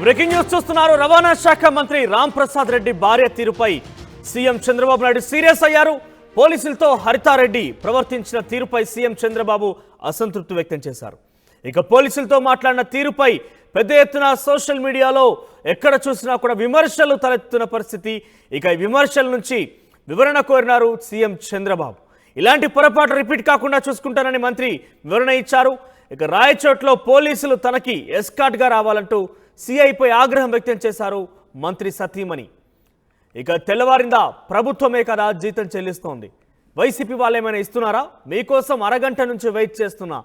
Breaking news చూస్తున్నారు. రవాణా శాఖ మంత్రి రామ్ ప్రసాద్ రెడ్డి భార్య తీరుపై సీఎం చంద్రబాబు నాయుడు సీరియస్ అయ్యారు. పోలీసులతో హరితారెడ్డి ప్రవర్తించిన తీరుపై సీఎం చంద్రబాబు అసంతృప్తి వ్యక్తం చేశారు. ఇక పోలీసులతో మాట్లాడిన తీరుపై పెద్ద ఎత్తున సోషల్ మీడియాలో ఎక్కడ చూసినా కూడా విమర్శలు తలెత్తుతున్న పరిస్థితి. ఇక ఈ విమర్శల నుంచి వివరణ కోరినారు సీఎం చంద్రబాబు. ఇలాంటి పొరపాటు రిపీట్ కాకుండా చూసుకుంటానని మంత్రి వివరణ ఇచ్చారు. ఇక రాయచోట్లో పోలీసులు తనకి ఎస్కార్ట్గా రావాలంటూ సీఐపై ఆగ్రహం వ్యక్తం చేశారు మంత్రి సతీమణి. ఇక తెల్లవారిందా ప్రభుత్వమే కదా జీతం చెల్లిస్తోంది, వైసీపీ వాళ్ళేమైనా ఇస్తున్నారా, మీకోసం అరగంట నుంచి వెయిట్ చేస్తున్నా,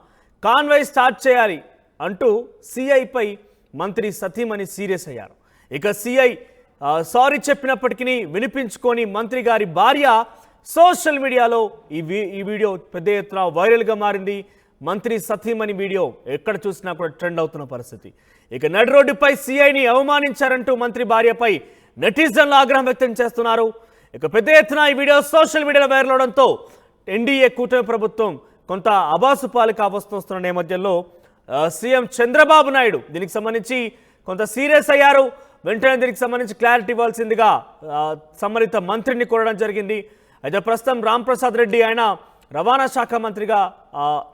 కాన్వాయ్ స్టార్ట్ చేయాలి అంటూ సీఐపై మంత్రి సతీమణి సీరియస్ అయ్యారు. ఇక సీఐ సారీ చెప్పినప్పటికీ వినిపించుకొని మంత్రి గారి భార్య సోషల్ మీడియాలో ఈ వీడియో పెద్ద ఎత్తున వైరల్గా మారింది. మంత్రి సతీమణి వీడియో ఎక్కడ చూసినా కూడా ట్రెండ్ అవుతున్న పరిస్థితి. ఇక నడి రోడ్డుపై సీఐని అవమానించారంటూ మంత్రి భార్యపై నెటిజన్లు ఆగ్రహం వ్యక్తం చేస్తున్నారు. ఇక పెద్ద ఎత్తున ఈ వీడియో సోషల్ మీడియాలో వైరల్ అవడంతో ఎన్డీఏ కూటమి ప్రభుత్వం కొంత అబాసుపాలు కావస్తున్న నేపథ్యంలో సీఎం చంద్రబాబు నాయుడు దీనికి సంబంధించి కొంత సీరియస్ అయ్యారు. వెంటనే దీనికి సంబంధించి క్లారిటీ ఇవ్వాల్సిందిగా సంబంధిత మంత్రిని కోరడం జరిగింది. అయితే ప్రస్తుతం రామ్ ప్రసాద్ రెడ్డి ఆయన రవాణా శాఖ మంత్రిగా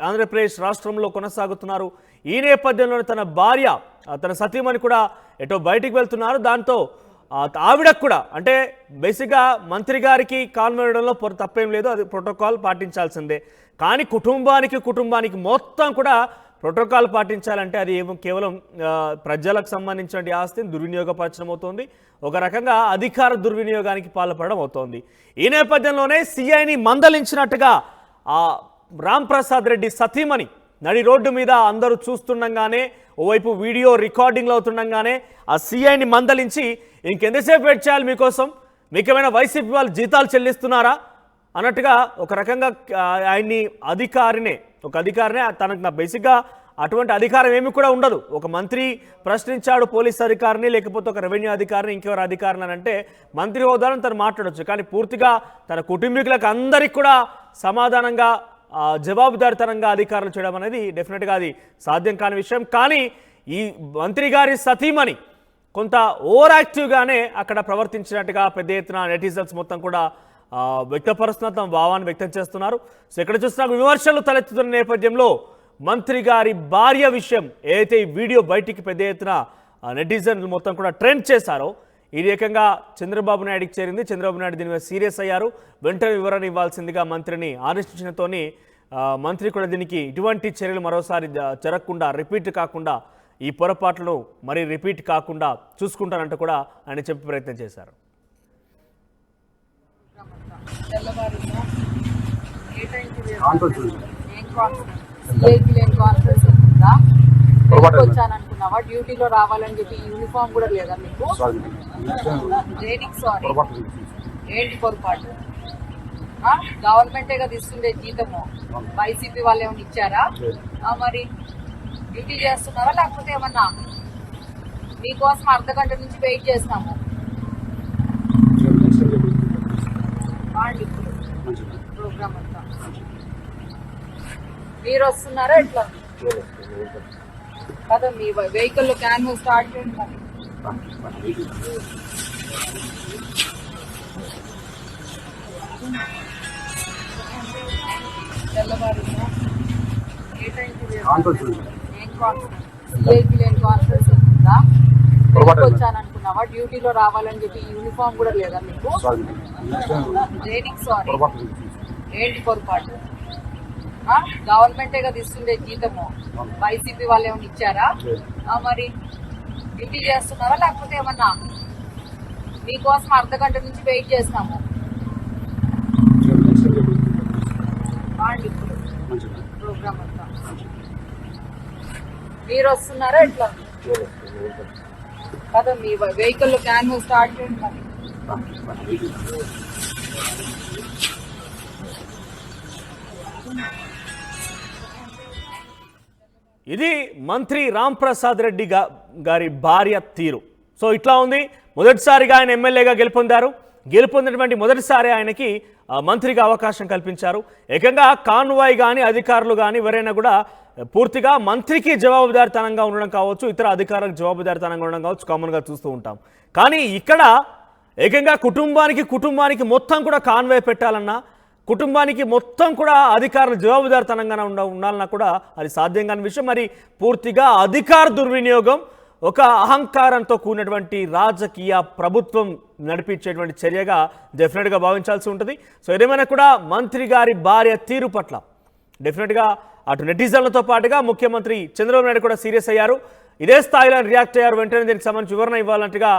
ఆంధ్రప్రదేశ్ రాష్ట్రంలో కొనసాగుతున్నారు. ఈ నేపథ్యంలో తన భార్య తన సతీమణి కూడా ఎటో బయటికి వెళ్తున్నారు. దాంతో ఆవిడకు కూడా అంటే బేసిక్గా మంత్రి గారికి కాల్ వేయడంలో తప్పేం లేదు, అది ప్రోటోకాల్ పాటించాల్సిందే. కానీ కుటుంబానికి మొత్తం కూడా ప్రోటోకాల్ పాటించాలంటే అది కేవలం ప్రజలకు సంబంధించిన ఆస్తిని దుర్వినియోగపరచడం అవుతోంది, ఒక రకంగా అధికార దుర్వినియోగానికి పాల్పడడం అవుతోంది. ఈ నేపథ్యంలోనే సీఐని మందలించినట్టుగా రామ్ ప్రసాద్ రెడ్డి సతీమణి నడి రోడ్డు మీద అందరూ చూస్తుండగానే ఓవైపు వీడియో రికార్డింగ్లో అవుతుండగానే ఆ సీఐని మందలించి ఇంకెంతసేపు వెయిట్ చేయాలి, మీకేమైనా వైసీపీ వాళ్ళు జీతాలు చెల్లిస్తున్నారా అన్నట్టుగా ఒక రకంగా ఆయన్ని అధికారినే తనకు బేసిక్గా అటువంటి అధికారం ఏమి కూడా ఉండదు. ఒక మంత్రి ప్రశ్నించాడు పోలీస్ అధికారిని, లేకపోతే ఒక రెవెన్యూ అధికారిని, ఇంకెవరు అధికారిని అని అంటే మంత్రి హోదాలను తను మాట్లాడవచ్చు. కానీ పూర్తిగా తన కుటుంబీకులకు అందరికీ కూడా సమాధానంగా జవాబుదారితనంగా అధికారులు చేయడం అనేది డెఫినెట్గా అది సాధ్యం కాని విషయం. కానీ ఈ మంత్రి గారి సతీమణి కొంత ఓవర్ యాక్టివ్గానే అక్కడ ప్రవర్తించినట్టుగా పెద్ద ఎత్తున నెటిజన్స్ మొత్తం కూడా వ్యక్తపరుస్తున్న తమ భావాన్ని వ్యక్తం చేస్తున్నారు. సో ఇక్కడ చూస్తున్న విమర్శలు తలెత్తుతున్న నేపథ్యంలో మంత్రి గారి భార్య విషయం ఏదైతే ఈ వీడియో బయటికి పెద్ద ఎత్తున నెటిజన్లు మొత్తం కూడా ట్రెండ్ చేశారో ఈ రకంగా చంద్రబాబు నాయుడికి చేరింది. చంద్రబాబు నాయుడు దీని మీద సీరియస్ అయ్యారు. వెంటనే వివరణ ఇవ్వాల్సిందిగా మంత్రిని ఆదేశించడంతోని మంత్రి కూడా దీనికి ఇటువంటి చర్యలు మరోసారి జరగకుండా రిపీట్ కాకుండా ఈ పొరపాట్లను మరి రిపీట్ కాకుండా చూసుకుంటానంటూ కూడా ఆయన చెప్పే ప్రయత్నం చేశారు. వచ్చాననుకున్నావా, డ్యూటీలో రావాలని చెప్పి యూనిఫామ్ కూడా లేదా మీకు? దేనికి సారీ? ఏంటి పొరపాటు? గవర్నమెంటే కదా ఇస్తుండే జీతము, వైసీపీ వాళ్ళు ఏమైనా ఇచ్చారా? మరి డ్యూటీ చేస్తున్నావా లేకపోతే ఏమన్నా మీకోసం అర్ధగంట నుంచి వెయిట్ చేస్తున్నాము. ప్రోగ్రామ్ అంతా మీరు వస్తున్నారా ఎట్లా కదా? మీ వెహికల్ క్యాన్ స్టార్ట్ చేయండి. తెల్లవారునా ఏ టైంకి ఏం కాన్ఫరెన్స్ ఉంటుందా? వచ్చాననుకున్నావా, డ్యూటీలో రావాలని చెప్పి యూనిఫామ్ కూడా లేదా మీకు? దేనికి సారీ? ఏంటి పొరపాటు? గవర్నమెంటే కదా ఇస్తుండే జీతము, వైసీపీ వాళ్ళు ఏమైనా ఇచ్చారా? మరి డ్యూటీ చేస్తున్నావా లేకపోతే ఏమన్నా మీకోసం అర్ధగంట నుంచి వెయిట్ చేస్తున్నాము. ప్రోగ్రామ్ అంతా మీరు వస్తున్నారా ఎట్లా కదా? మీ వెహికల్ క్యాన్ స్టార్ట్ చేయండి. ఇది మంత్రి రామ్ ప్రసాద్ రెడ్డి గారి భార్య తీరు. సో ఇట్లా ఉంది. మొదటిసారిగా ఆయన ఎమ్మెల్యేగా గెలుపొందినటువంటి మొదటిసారి ఆయనకి మంత్రిగా అవకాశం కల్పించారు. ఏకంగా కాన్వాయ్ కానీ అధికారులు కానీ ఎవరైనా కూడా పూర్తిగా మంత్రికి జవాబుదారితనంగా ఉండడం కావచ్చు, ఇతర అధికారులకు జవాబుదారితనంగా ఉండడం కావచ్చు, కామన్గా చూస్తూ ఉంటాం. కానీ ఇక్కడ ఏకంగా కుటుంబానికి మొత్తం కూడా కాన్వే పెట్టాలన్నా, కుటుంబానికి మొత్తం కూడా అధికారులు జవాబుదారితనంగా ఉండాలన్నా కూడా అది సాధ్యం కాని విషయం. మరి పూర్తిగా అధికార దుర్వినియోగం, ఒక అహంకారంతో కూడినటువంటి రాజకీయ ప్రభుత్వం నడిపించేటువంటి చర్యగా డెఫినెట్గా భావించాల్సి ఉంటుంది. సో ఏదేమైనా కూడా మంత్రి గారి భార్య తీరు పట్ల డెఫినెట్గా అటు నెటిజన్లతో పాటుగా ముఖ్యమంత్రి చంద్రబాబు నాయుడు కూడా సీరియస్ అయ్యారు, ఇదే స్థాయిలో రియాక్ట్ అయ్యారు. వెంటనే దీనికి సంబంధించి వివరణ ఇవ్వాలంటగా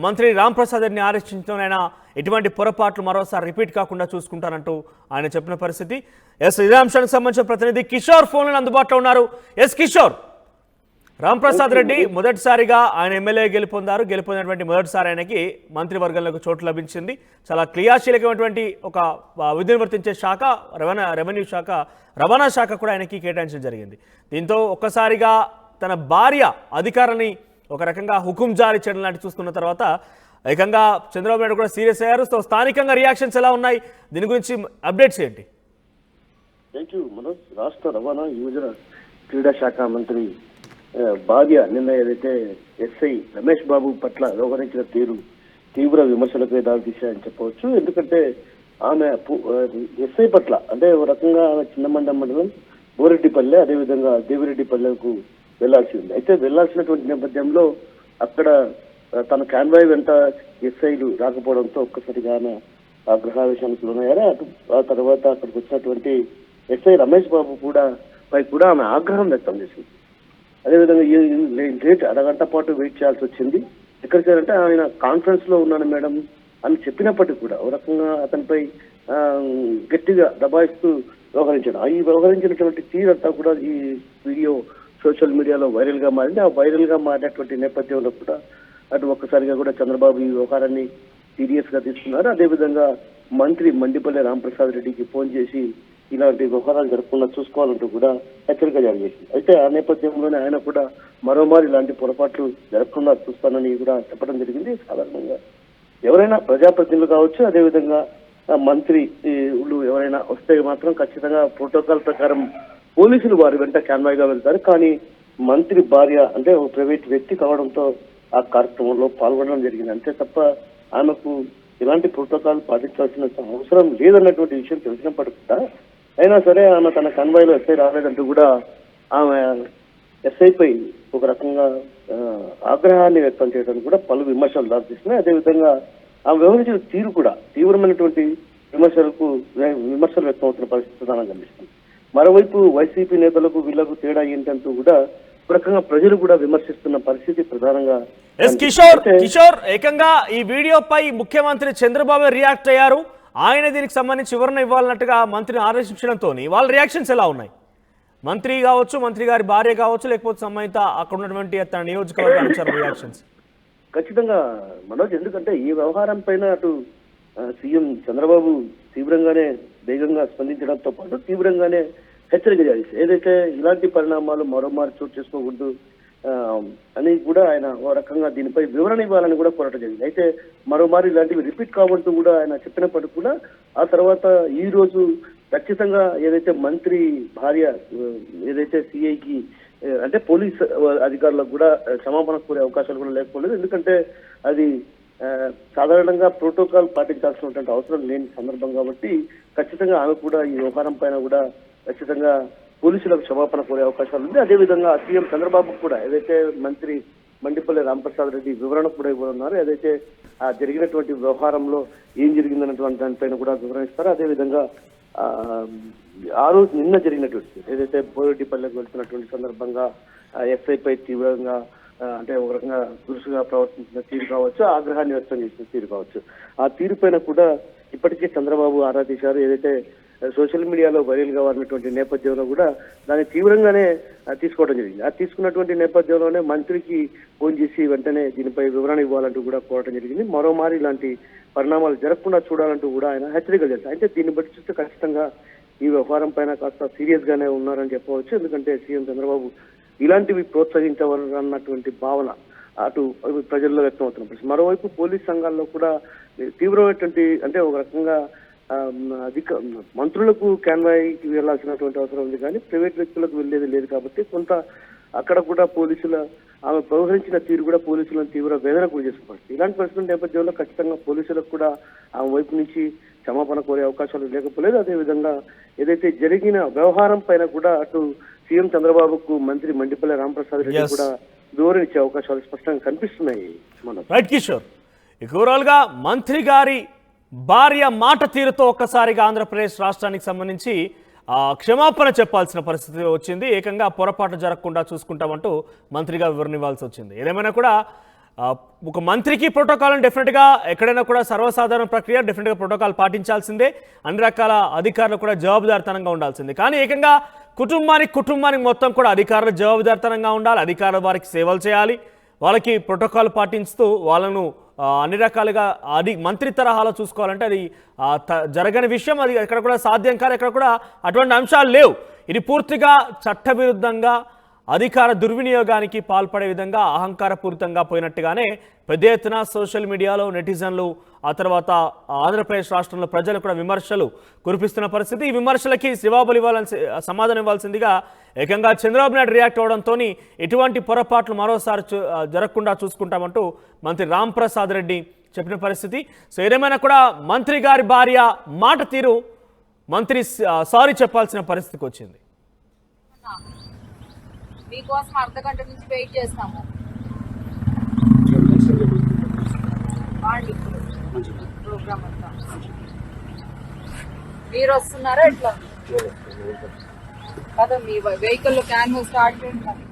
మంత్రి రాంప్రసాద్ రెడ్డిని ఆదేశించడంలో ఎటువంటి పొరపాట్లు మరోసారి రిపీట్ కాకుండా చూసుకుంటానంటూ ఆయన చెప్పిన పరిస్థితి. ఇదే అంశానికి సంబంధించిన ప్రతినిధి కిషోర్ ఫోన్లో అందుబాటులో ఉన్నారు. కిషోర్, రాంప్రసాద్ రెడ్డి మొదటిసారిగా ఆయన ఎమ్మెల్యే గెలుపొందినటువంటి మొదటిసారి ఆయనకి మంత్రివర్గంలోకి చోటు లభించింది. చాలా క్రియాశీలకమైనటువంటి ఒక విధి నిర్వర్తించే శాఖ రెవెన్యూ శాఖ, రవాణా శాఖ కూడా ఆయనకి కేటాయించడం జరిగింది. దీంతో ఒక్కసారిగా తన భార్య అధికారాన్ని ఒక రకంగా హుకుం జారీ చేయడం లాంటి చూస్తున్న తర్వాత ఏకంగా చంద్రబాబు నాయుడు కూడా సీరియస్ అయ్యారు. సో స్థానికంగా రియాక్షన్స్ ఎలా ఉన్నాయి, దీని గురించి అప్డేట్స్ ఏంటి? Thank you Manoj. రాష్ట్ర రవాణా యువజన క్రీడా శాఖ మంత్రి భార్య నిన్న ఏదైతే ఎస్ఐ రమేష్ బాబు పట్ల వ్యవహరించిన తీరు తీవ్ర విమర్శలకు దారితీశాయని చెప్పవచ్చు. ఎందుకంటే ఆమె ఎస్ఐ పట్ల అంటే ఒక రకంగా చిన్నమండ మండలం బోరెడ్డిపల్లె, అదేవిధంగా దేవిరెడ్డిపల్లెకు వెళ్లాల్సి ఉంది. అయితే వెళ్లాల్సినటువంటి నేపథ్యంలో అక్కడ తన కాన్వాయ్ వెంట ఎస్ఐలు రాకపోవడంతో ఒక్కసారిగా ఆమె ఆగ్రహావేశానికి లోనయ్యారు. ఆ తర్వాత అక్కడికి వచ్చినటువంటి ఎస్ఐ రమేష్ బాబు పై కూడా ఆమె ఆగ్రహం వ్యక్తం చేసింది. అదేవిధంగా లేట్ అరగంట పాటు వెయిట్ చేయాల్సి వచ్చింది. ఎక్కడికంటే ఆయన కాన్ఫరెన్స్ లో ఉన్నాను మేడం అని చెప్పినప్పటికీ కూడా ఒక రకంగా అతనిపై గట్టిగా దబాయిస్తూ వ్యవహరించాడు. ఈ వ్యవహరించినటువంటి తీరంతా కూడా ఈ వీడియో సోషల్ మీడియాలో వైరల్ గా మారింది. ఆ వైరల్ గా మారినటువంటి నేపథ్యంలో కూడా అటు ఒక్కసారిగా కూడా చంద్రబాబు ఈ వ్యవహారాన్ని సీరియస్ గా తీసుకున్నారు. అదేవిధంగా మంత్రి మండిపల్లి రాంప్రసాద్ రెడ్డికి ఫోన్ చేసి ఇలాంటి వ్యవహారాలు జరగకుండా చూసుకోవాలంటూ కూడా హెచ్చరిక జారీ చేసింది. అయితే ఆ నేపథ్యంలోనే ఆయన కూడా మరోమారు ఇలాంటి పొరపాట్లు జరగకుండా చూస్తానని కూడా చెప్పడం జరిగింది. సాధారణంగా ఎవరైనా ప్రజాప్రతినిధులు కావచ్చు, అదేవిధంగా మంత్రులు ఎవరైనా వస్తే మాత్రం ఖచ్చితంగా ప్రోటోకాల్ ప్రకారం పోలీసులు వారి వెంట కాన్వాయ్గా వెళ్తారు. కానీ మంత్రి భార్య అంటే ఒక ప్రైవేట్ వ్యక్తి కావడంతో ఆ కార్యక్రమంలో పాల్గొనడం జరిగింది. అంతే తప్ప ఆమెకు ఇలాంటి ప్రోటోకాల్ పాటించాల్సిన అవసరం లేదన్నటువంటి విషయం తెలిసినప్పటికీ కూడా అయినా సరే ఆమె తన కన్వాయ్లో ఎస్ఐ రాలేదంటూ కూడా ఆమె ఎస్ఐపై ఒక రకంగా ఆగ్రహాన్ని వ్యక్తం చేయడానికి కూడా పలు విమర్శలు దారితీస్తున్నాయి. అదేవిధంగా ఆమె వ్యవహరించిన తీరు కూడా తీవ్రమైనటువంటి విమర్శలు వ్యక్తం అవుతున్న పరిస్థితి ప్రధానంగా కనిపిస్తుంది. మరోవైపు వైసీపీ నేతలకు వీళ్లకు తేడా ఏంటంటూ కూడా ఒక రకంగా ప్రజలు కూడా విమర్శిస్తున్న పరిస్థితి ప్రధానంగా. కిషోర్, ఏకంగా ఈ వీడియోపై ముఖ్యమంత్రి చంద్రబాబు రియాక్ట్ అయ్యారు. ఆయన దీనికి సంబంధించి వివరణ ఇవ్వాలన్నట్టుగా మంత్రిని ఆదేశించడంతో వాళ్ళ రియాక్షన్స్ ఎలా ఉన్నాయి? మంత్రి కావచ్చు, మంత్రి గారి భార్య కావచ్చు, లేకపోతే సంబంధిత అక్కడ ఉన్నటువంటి తన నియోజకవర్గ అనుచరుల రియాక్షన్స్ ఖచ్చితంగా మనోజ్. ఎందుకంటే ఈ వ్యవహారం పైన అటు సీఎం చంద్రబాబు తీవ్రంగానే వేగంగా స్పందించడంతో పాటు తీవ్రంగానే హెచ్చరిక జారీ చేశారు. ఏదైతే ఇలాంటి పరిణామాలు మరోమారు చోటు చేసుకోకూడదు అని కూడా ఆయన ఓ రకంగా దీనిపై వివరణ ఇవ్వాలని కూడా కోరటం జరిగింది. అయితే మరోమారు ఇలాంటివి రిపీట్ కావద్దు కూడా ఆయన చెప్పినప్పటికీ కూడా ఆ తర్వాత ఈ రోజు ఖచ్చితంగా ఏదైతే మంత్రి భార్య ఏదైతే సిఐకి అంటే పోలీస్ అధికారులకు కూడా క్షమాపణ కోరే అవకాశాలు కూడా లేకపోలేదు. ఎందుకంటే అది సాధారణంగా ప్రోటోకాల్ పాటించాల్సినటువంటి అవసరం లేని సందర్భం కాబట్టి ఖచ్చితంగా ఆమె కూడా ఈ వ్యవహారం పైన కూడా ఖచ్చితంగా పోలీసులకు క్షమాపణ కోరే అవకాశాలు ఉంది. అదేవిధంగా సీఎం చంద్రబాబు కూడా ఏదైతే మంత్రి మండిపల్లి రాంప్రసాద్ రెడ్డి వివరణ కూడా ఇవ్వనున్నారు. ఏదైతే ఆ జరిగినటువంటి వ్యవహారంలో ఏం జరిగిందన్నటువంటి దానిపైన కూడా వివరణిస్తారు. అదేవిధంగా ఆ రోజు నిన్న జరిగినటువంటి ఏదైతే బోరెడ్డిపల్లెకు వెళ్తున్నటువంటి సందర్భంగా ఎస్ఐపై తీవ్రంగా అంటే ఒక రకంగా దురుసుగా ప్రవర్తించిన తీరు కావచ్చు, ఆగ్రహాన్ని వ్యక్తం చేసిన తీరు కావచ్చు, ఆ తీరు పైన కూడా ఇప్పటికే చంద్రబాబు ఆరా తీశారు. ఏదైతే సోషల్ మీడియాలో వైరల్ గా వారినటువంటి నేపథ్యంలో కూడా దాన్ని తీవ్రంగానే తీసుకోవడం జరిగింది. ఆ తీసుకున్నటువంటి నేపథ్యంలోనే మంత్రికి ఫోన్ చేసి వెంటనే దీనిపై వివరణ ఇవ్వాలంటూ కూడా కోరడం జరిగింది. మరోమారి ఇలాంటి పరిణామాలు జరగకుండా చూడాలంటూ కూడా ఆయన హెచ్చరికలు చేశారు. అయితే దీన్ని బట్టి చూస్తే ఖచ్చితంగా ఈ వ్యవహారం పైన కాస్త సీరియస్ గానే ఉన్నారని చెప్పవచ్చు. ఎందుకంటే సీఎం చంద్రబాబు ఇలాంటివి ప్రోత్సహించవాలన్నటువంటి భావన అటు ప్రజల్లో వ్యక్తం అవుతున్న పరిస్థితి. మరోవైపు పోలీస్ సంఘాల్లో కూడా తీవ్రమైనటువంటి అంటే ఒక రకంగా అధిక మంత్రులకు కాన్వాయ్కి వెళ్లాల్సినటువంటి అవసరం ఉంది, కానీ ప్రైవేట్ వ్యక్తులకు వెళ్లేది లేదు. కాబట్టి కొంత అక్కడ కూడా ఆమె వ్యవహరించిన తీరు కూడా పోలీసులను తీవ్ర వేదనకు గురి చేస్తుంది. ఇలాంటి పరిస్థితుల నేపథ్యంలో ఖచ్చితంగా పోలీసులకు కూడా ఆమె వైపు నుంచి క్షమాపణ కోరే అవకాశాలు లేకపోలేదు. అదేవిధంగా ఏదైతే జరిగిన వ్యవహారం పైన కూడా అటు సీఎం చంద్రబాబుకు మంత్రి మండిపల్లి రాంప్రసాద్ రెడ్డి కూడా వివరించే అవకాశాలు స్పష్టంగా కనిపిస్తున్నాయి. రైట్ కిషోర్, ఓవరాల్ గా మంత్రి గారి భార్య మాట తీరుతో ఒక్కసారిగా ఆంధ్రప్రదేశ్ రాష్ట్రానికి సంబంధించి క్షమాపణ చెప్పాల్సిన పరిస్థితి వచ్చింది. ఏకంగా పొరపాటు జరగకుండా చూసుకుంటామంటూ మంత్రిగా వివరణ ఇవ్వాల్సి వచ్చింది. ఏదేమైనా కూడా ఒక మంత్రికి ప్రోటోకాల్ డెఫినెట్గా ఎక్కడైనా కూడా సర్వసాధారణ ప్రక్రియ, డెఫినెట్గా ప్రోటోకాల్ పాటించాల్సిందే. అన్ని రకాల అధికారులు కూడా జవాబుదారితనంగా ఉండాల్సిందే. కానీ ఏకంగా కుటుంబానికి మొత్తం కూడా అధికారులు జవాబుదారితనంగా ఉండాలి. అధికారులు వారికి సేవలు చేయాలి, వాళ్ళకి ప్రోటోకాల్ పాటిస్తూ వాళ్ళను అన్ని రకాలుగా మంత్రి తరహాలో చూసుకోవాలంటే అది జరగని విషయం. అది ఎక్కడ కూడా సాధ్యం కాదు. ఎక్కడ కూడా అటువంటి అంశాలు లేవు. ఇది పూర్తిగా చట్టవిరుద్ధంగా అధికార దుర్వినియోగానికి పాల్పడే విధంగా అహంకారపూరితంగా పోయినట్టుగానే పెద్ద ఎత్తున సోషల్ మీడియాలో నెటిజన్లు, ఆ తర్వాత ఆంధ్రప్రదేశ్ రాష్ట్రంలో ప్రజలు కూడా విమర్శలు కురిపిస్తున్న పరిస్థితి. ఈ విమర్శలకి సమాధానం ఇవ్వాల్సిందిగా ఏకంగా చంద్రబాబు నాయుడు రియాక్ట్ అవడంతో ఎటువంటి పొరపాట్లు మరోసారి జరగకుండా చూసుకుంటామంటూ మంత్రి రాంప్రసాద్ రెడ్డి చెప్పిన పరిస్థితి. సో ఏదేమైనా కూడా మంత్రి గారి భార్య మాట తీరు మంత్రి సారీ చెప్పాల్సిన పరిస్థితికి వచ్చింది. మీకోసం అర్ధ గంట నుంచి వెయిట్ చేస్తాము. ప్రోగ్రామ్ అంతా మీరు వస్తున్నారా ఎట్లా కదా? మీ వెహికల్ క్యాన్ స్టార్ట్ చేయండి.